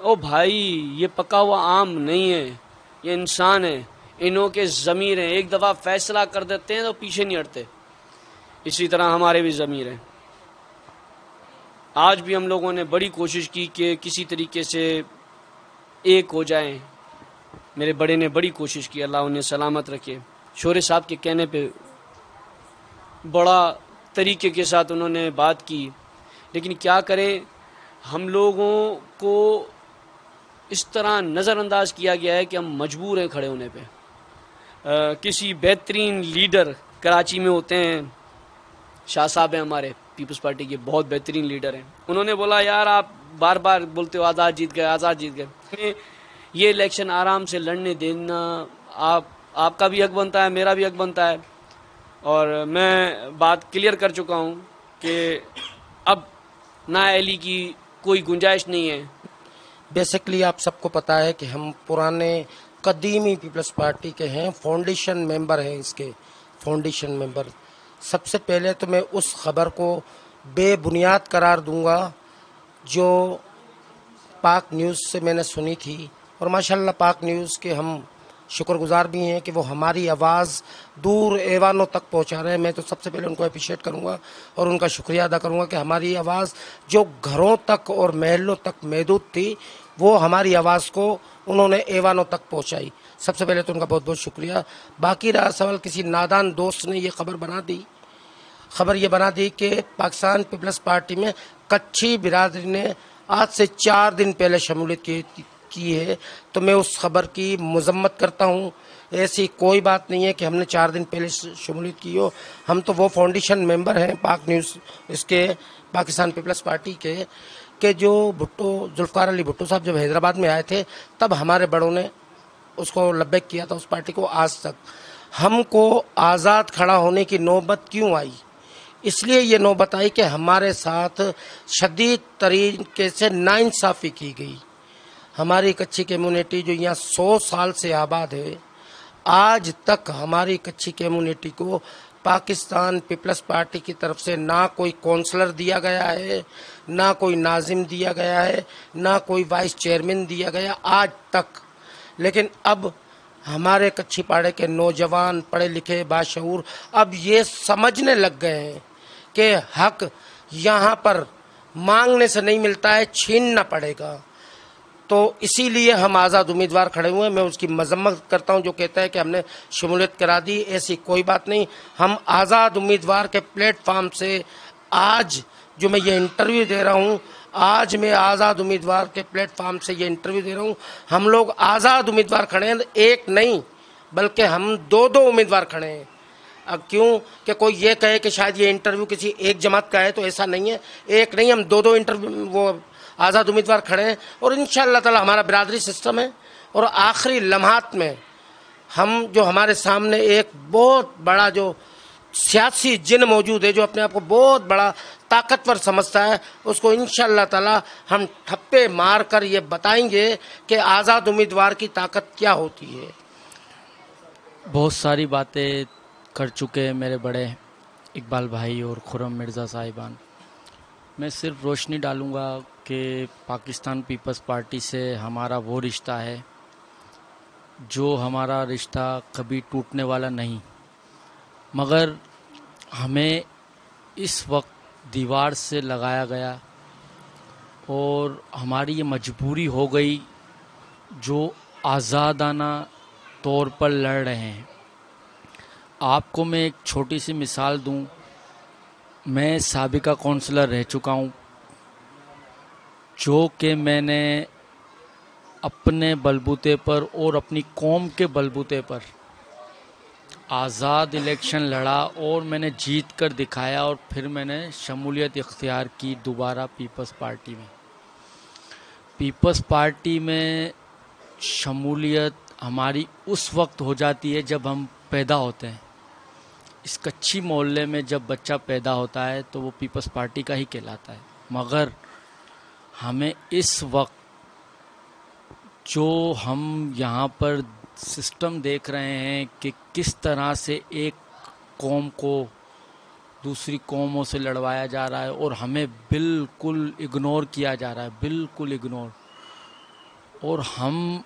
او بھائی یہ پکا ہوا آم نہیں ہے، یہ انسان ہے، انہوں کے ضمیر ہیں، ایک دفعہ فیصلہ کر دیتے ہیں تو پیچھے نہیں ہٹتے. اسی طرح ہمارے بھی ضمیر ہیں. آج بھی ہم لوگوں نے بڑی کوشش کی کہ کسی طریقے سے ایک ہو جائیں. میرے بڑے نے بڑی کوشش کی، اللہ انہیں سلامت رکھے. شورے صاحب کے کہنے پہ بڑا طریقے کے ساتھ انہوں نے بات کی، لیکن کیا کریں، ہم لوگوں کو اس طرح نظر انداز کیا گیا ہے کہ ہم مجبور ہیں کھڑے ہونے پہ. کسی بہترین لیڈر کراچی میں ہوتے ہیں، شاہ صاحب ہیں ہمارے پیپلز پارٹی کے بہت بہترین لیڈر ہیں. انہوں نے بولا یار آپ بار بار بولتے ہو آزاد جیت گئے آزاد جیت گئے، یہ الیکشن آرام سے لڑنے دینا آپ کا بھی حق بنتا ہے، میرا بھی حق بنتا ہے. اور میں بات کلیئر کر چکا ہوں کہ اب نااہلی کی کوئی گنجائش نہیں ہے. بیسکلی آپ سب کو پتہ ہے کہ ہم پرانے قدیمی پیپلز پارٹی کے ہیں، فاؤنڈیشن ممبر ہیں، اس کے فاؤنڈیشن ممبر. سب سے پہلے تو میں اس خبر کو بے بنیاد قرار دوں گا جو پاک نیوز سے میں نے سنی تھی، اور ماشاءاللہ پاک نیوز کے ہم شکر گزار بھی ہیں کہ وہ ہماری آواز دور ایوانوں تک پہنچا رہے ہیں. میں تو سب سے پہلے ان کو اپریشیٹ کروں گا اور ان کا شکریہ ادا کروں گا کہ ہماری آواز جو گھروں تک اور محلوں تک محدود تھی، وہ ہماری آواز کو انہوں نے ایوانوں تک پہنچائی. سب سے پہلے تو ان کا بہت بہت شکریہ. باقی رہا سوال، کسی نادان دوست نے یہ خبر بنا دی کہ پاکستان پیپلز پارٹی میں کچھی برادری نے آج سے 4 دن پہلے شمولیت کی ہے، تو میں اس خبر کی مذمت کرتا ہوں. ایسی کوئی بات نہیں ہے کہ ہم نے 4 دن پہلے شمولیت کی ہو. ہم تو وہ فاؤنڈیشن ممبر ہیں پاک نیوز اس کے پاکستان پیپلز پارٹی کے کہ جو ذوالفقار علی بھٹو صاحب جب حیدرآباد میں آئے تھے تب ہمارے بڑوں نے اس کو لبیک کیا تھا، اس پارٹی کو. آج تک ہم کو آزاد کھڑا ہونے کی نوبت کیوں آئی؟ اس لیے یہ نوبت آئی کہ ہمارے ساتھ شدید طریقے سے ناانصافی کی گئی. ہماری کچھی کمیونٹی جو یہاں 100 سال سے آباد ہے، آج تک ہماری کچھی کمیونٹی کو پاکستان پیپلز پارٹی کی طرف سے نہ کوئی کونسلر دیا گیا ہے، نہ کوئی ناظم دیا گیا ہے، نہ کوئی وائس چیئرمین دیا گیا آج تک. لیکن اب ہمارے کچھی پاڑے کے نوجوان پڑھے لکھے باشعور اب یہ سمجھنے لگ گئے ہیں کہ حق یہاں پر مانگنے سے نہیں ملتا ہے، چھیننا پڑے گا. تو اسی لیے ہم آزاد امیدوار کھڑے ہوئے ہیں. میں اس کی مذمت کرتا ہوں جو کہتا ہے کہ ہم نے شمولیت کرا دی. ایسی کوئی بات نہیں. ہم آزاد امیدوار کے پلیٹ فارم سے آج جو میں یہ انٹرویو دے رہا ہوں، آج میں آزاد امیدوار کے پلیٹ فارم سے یہ انٹرویو دے رہا ہوں. ہم لوگ آزاد امیدوار کھڑے ہیں، ایک نہیں بلکہ ہم 2 امیدوار کھڑے ہیں. اب کیوں کہ کوئی یہ کہے کہ شاید یہ انٹرویو کسی ایک جماعت کا ہے، تو ایسا نہیں ہے. ایک نہیں، ہم 2 انٹرویو وہ آزاد امیدوار کھڑے ہیں. اور انشاءاللہ تعالی ہمارا برادری سسٹم ہے، اور آخری لمحات میں ہم جو ہمارے سامنے ایک بہت بڑا جو سیاسی جن موجود ہے جو اپنے آپ کو بہت بڑا طاقتور سمجھتا ہے، اس کو انشاءاللہ تعالی ہم ٹھپے مار کر یہ بتائیں گے کہ آزاد امیدوار کی طاقت کیا ہوتی ہے. بہت ساری باتیں کر چکے میرے بڑے اقبال بھائی اور خرم مرزا صاحبان. میں صرف روشنی ڈالوں گا کہ پاکستان پیپلز پارٹی سے ہمارا وہ رشتہ ہے جو ہمارا رشتہ کبھی ٹوٹنے والا نہیں، مگر ہمیں اس وقت دیوار سے لگایا گیا اور ہماری یہ مجبوری ہو گئی جو آزادانہ طور پر لڑ رہے ہیں. آپ کو میں ایک چھوٹی سی مثال دوں. میں سابقہ کونسلر رہ چکا ہوں، جو کہ میں نے اپنے بلبوتے پر اور اپنی قوم کے بلبوتے پر آزاد الیکشن لڑا اور میں نے جیت کر دکھایا، اور پھر میں نے شمولیت اختیار کی دوبارہ پیپلز پارٹی میں. پیپلز پارٹی میں شمولیت ہماری اس وقت ہو جاتی ہے جب ہم پیدا ہوتے ہیں. اس کچھی محلے میں جب بچہ پیدا ہوتا ہے تو وہ پیپلز پارٹی کا ہی کہلاتا ہے. مگر ہمیں اس وقت جو ہم یہاں پر سسٹم دیکھ رہے ہیں کہ کس طرح سے ایک قوم کو دوسری قوموں سے لڑوایا جا رہا ہے اور ہمیں بالکل اگنور کیا جا رہا ہے، بالکل اگنور. اور ہم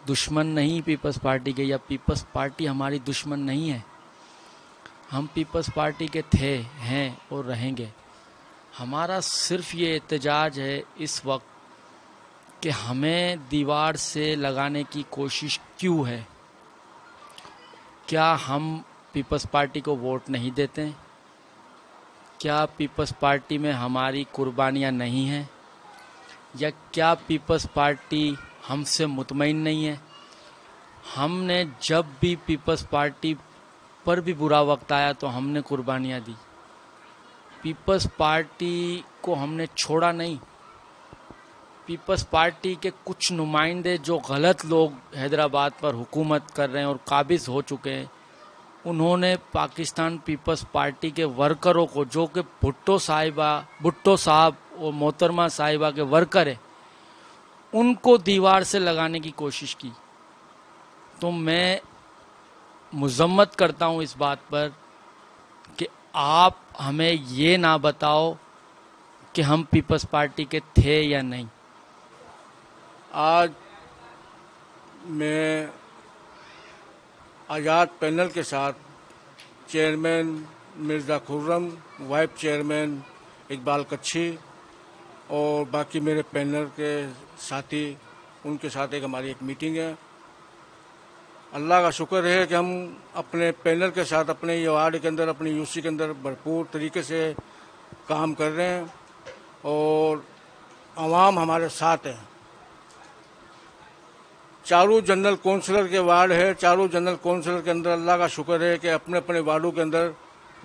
دشمن نہیں پیپلز پارٹی کے، یا پیپلز پارٹی ہماری دشمن نہیں ہے. ہم پیپلز پارٹی کے تھے، ہیں اور رہیں گے. ہمارا صرف یہ احتجاج ہے اس وقت کہ ہمیں دیوار سے لگانے کی کوشش کیوں ہے. کیا ہم پیپلز پارٹی کو ووٹ نہیں دیتے ہیں؟ کیا پیپلز پارٹی میں ہماری قربانیاں نہیں ہیں؟ یا کیا پیپلز پارٹی ہم سے مطمئن نہیں ہے؟ ہم نے جب بھی پیپلز پارٹی پر بھی برا وقت آیا تو ہم نے قربانیاں دی. پیپلز پارٹی کو ہم نے چھوڑا نہیں. پیپلز پارٹی کے کچھ نمائندے جو غلط لوگ حیدرآباد پر حکومت کر رہے ہیں اور قابض ہو چکے ہیں، انہوں نے پاکستان پیپلز پارٹی کے ورکروں کو، جو کہ بھٹو صاحب اور محترمہ صاحبہ کے ورکر ہیں، ان کو دیوار سے لگانے کی کوشش کی. تو میں مذمت کرتا ہوں اس بات پر کہ آپ ہمیں یہ نہ بتاؤ کہ ہم پیپلز پارٹی کے تھے یا نہیں. آج میں آزاد پینل کے ساتھ چیئرمین مرزا خرم، وائس چیئرمین اقبال کچھی اور باقی میرے پینل کے ساتھی، ان کے ساتھ ہماری ایک میٹنگ ہے. اللہ کا شکر ہے کہ ہم اپنے پینل کے ساتھ اپنے یہ وارڈ کے اندر، اپنی یو سی کے اندر بھرپور طریقے سے کام کر رہے ہیں اور عوام ہمارے ساتھ ہے. چاروں جنرل کونسلر کے وارڈ ہے. چاروں جنرل کونسلر کے اندر اللہ کا شکر ہے کہ اپنے اپنے وارڈوں کے اندر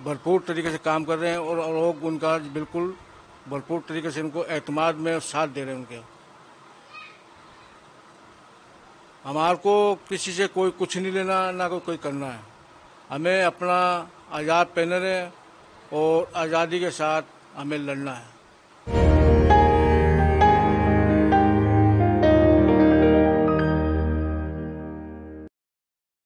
بھرپور طریقے سے کام کر رہے ہیں اور لوگ ان کا بالکل بھرپور طریقے سے ان کو اعتماد میں ساتھ دے رہے ہیں. ان کے ہمارے کو کسی سے کوئی کچھ نہیں لینا، نہ کوئی کرنا ہے. ہمیں اپنا آزاد پینل ہے اور آزادی کے ساتھ ہمیں لڑنا ہے.